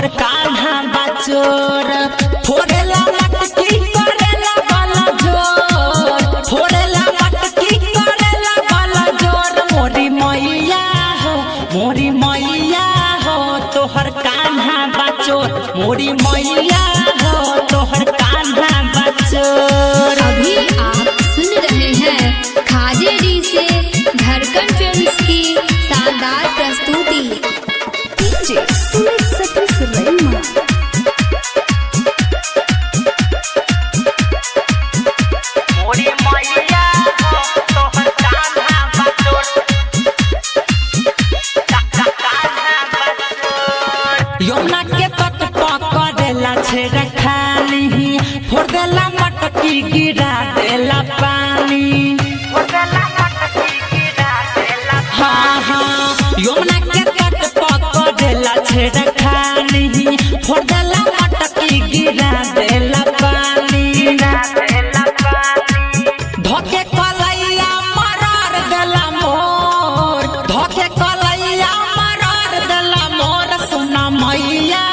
तोहर कान्हा बचोर फोड़ेला मटकी करेला वाला जोर फोड़ेला मटकी करेला वाला जोर मोरी मैया हो तोहर कान्हा बचोर मोरी मैया हो तोहर कान्हा बचोर। अभी आप सुन रहे हैं खाजे डी से धड़कन फिल्म्स की शानदार प्रस्तुति। डीजे सुमित सतीश रैमा। मोरी मैया हो तोहर कान्हा बचोर यमुना के तट पकड़ेला छेड़ा खाली फोड़ देला मटकी गिरा देला पानी हाँ यमुना के तट पकड़ेला छेड़ा खाली फोड़ देला मटकी गिरा देला पानी धोके कलैया मरार देला मोर धोके कलैया मरार देला मोर सुना मैया